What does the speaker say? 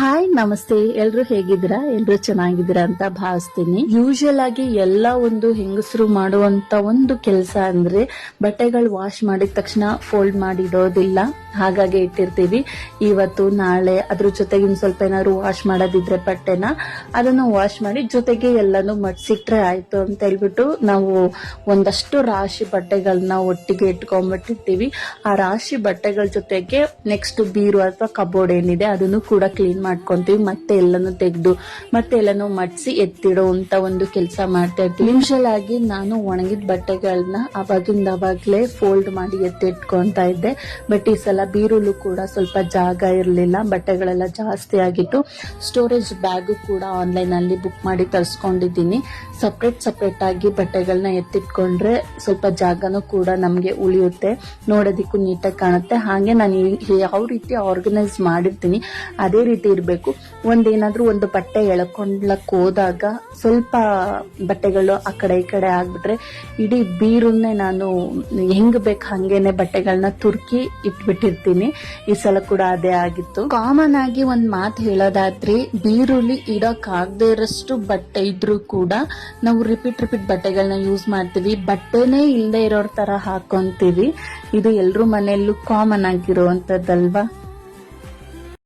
Hi ನಮಸ್ತೆ, ಎಲ್ರು ಹೇಗಿದ್ದೀರಾ? ಎಲ್ರು ಚೆನ್ನಾಗಿದ್ದೀರಾ ಅಂತ ಭಾವಿಸ್ತೀನಿ. ಯೂಶುವಲ್ ಆಗಿ ಎಲ್ಲ ಒಂದು ಹೆಂಗಸರು ಮಾಡುವಂತ ಒಂದು ಕೆಲಸ ಅಂದ್ರೆ ಬಟ್ಟೆಗಳು ವಾಶ್ ಮಾಡಿದ ತಕ್ಷಣ ಫೋಲ್ಡ್ ಮಾಡಿ ಇಡೋದಿಲ್ಲ, ಹಾಗಾಗಿ ಇಟ್ಟಿರ್ತೀವಿ. ಇವತ್ತು ನಾಳೆ ಅದ್ರ ಜೊತೆಗೆ ಇನ್ ಸ್ವಲ್ಪ ಏನಾದ್ರು ವಾಶ್ ಮಾಡೋದಿದ್ರೆ ಬಟ್ಟೆನ ಅದನ್ನು ವಾಶ್ ಮಾಡಿ ಜೊತೆಗೆ ಎಲ್ಲಾನು ಮಡ್ಸಿಟ್ರೆ ಆಯ್ತು ಅಂತ ಹೇಳ್ಬಿಟ್ಟು ನಾವು ಒಂದಷ್ಟು ರಾಶಿ ಬಟ್ಟೆಗಳನ್ನ ಒಟ್ಟಿಗೆ ಇಟ್ಕೊಂಡ್ಬಿಟ್ಟಿರ್ತೀವಿ. ಆ ರಾಶಿ ಬಟ್ಟೆಗಳ ಜೊತೆಗೆ ನೆಕ್ಸ್ಟ್ ಬೀರು ಅಥವಾ ಕಬೋರ್ಡ್ ಏನಿದೆ ಅದನ್ನು ಕೂಡ ಕ್ಲೀನ್ ಮಾಡ್ಕೊಂತೀವಿ. ಮತ್ತೆ ಎಲ್ಲಾನು ತೆಗೆದು ಮತ್ತೆ ಎಲ್ಲಾನು ಮಡ್ಸಿ ಎತ್ತಿಡೋ ಅಂತ ಒಂದು ಕೆಲಸ ಮಾಡ್ತಾ ಇರ್ತೀವಿ. ಯೂಶುವಲ್ ಆಗಿ ನಾನು ಒಣಗಿದ ಬಟ್ಟೆಗಳನ್ನ ಅವಾಗ್ಲೇ ಫೋಲ್ಡ್ ಮಾಡಿ ಎತ್ತಿಟ್ಕೊಂತಾ ಇದ್ದೆ. ಬಟ್ ಈ ಸಲ ಬೀರುಲು ಕೂಡ ಸ್ವಲ್ಪ ಜಾಗ ಇರಲಿಲ್ಲ, ಬಟ್ಟೆಗಳೆಲ್ಲ ಜಾಸ್ತಿ ಆಗಿತ್ತು. ಸ್ಟೋರೇಜ್ ಬ್ಯಾಗ್ ಕೂಡ ಆನ್ಲೈನ್ ಅಲ್ಲಿ ಬುಕ್ ಮಾಡಿ ತರಿಸ್ಕೊಂಡಿದ್ದೀನಿ. ಸಪ್ರೇಟ್ ಆಗಿ ಬಟ್ಟೆಗಳನ್ನ ಎತ್ತಿಟ್ಕೊಂಡ್ರೆ ಸ್ವಲ್ಪ ಜಾಗನೂ ಕೂಡ ನಮ್ಗೆ ಉಳಿಯುತ್ತೆ, ನೋಡೋದಿಕ್ಕೂ ನೀಟಾಗಿ ಕಾಣುತ್ತೆ. ಹಾಗೆ ನಾನು ಯಾವ ರೀತಿ ಆರ್ಗನೈಸ್ ಮಾಡಿರ್ತೀನಿ ಅದೇ ರೀತಿ ಇರಬೇಕು. ಒಂದೇನಾದ್ರೂ ಒಂದು ಬಟ್ಟೆ ಎಳ್ಕೊಂಡ್ಲಕ್ ಹೋದಾಗ ಸ್ವಲ್ಪ ಬಟ್ಟೆಗಳು ಆ ಕಡೆ ಈ ಕಡೆ ಆಗ್ಬಿಟ್ರೆ ಇಡೀ ಬೀರುನ್ನೇ ನಾನು ಹೆಂಗ್ ಬೇಕು ಹಂಗೇನೆ ಬಟ್ಟೆಗಳನ್ನ ತುರ್ಕಿ ಇಟ್ಬಿಟ್ಟಿರ್ತೀನಿ. ಈ ಸಲ ಕೂಡ ಅದೇ ಆಗಿತ್ತು. ಕಾಮನ್ ಆಗಿ ಒಂದ್ ಮಾತು ಹೇಳೋದಾದ್ರೆ, ಬೀರುಲಿ ಇಡಕ್ ಆಗದೆ ಇರೋಷ್ಟು ಬಟ್ಟೆ ಇದ್ರೂ ಕೂಡ ನಾವು ರಿಪೀಟ್ ಬಟ್ಟೆಗಳನ್ನ ಯೂಸ್ ಮಾಡ್ತೀವಿ. ಬಟ್ಟೆನೇ ಇಲ್ಲದೆ ಇರೋರ್ ತರ ಹಾಕೊಂತೀವಿ. ಇದು ಎಲ್ರೂ ಮನೆಯಲ್ಲೂ ಕಾಮನ್ ಆಗಿರುವಂತದ್ದಲ್ವಾ.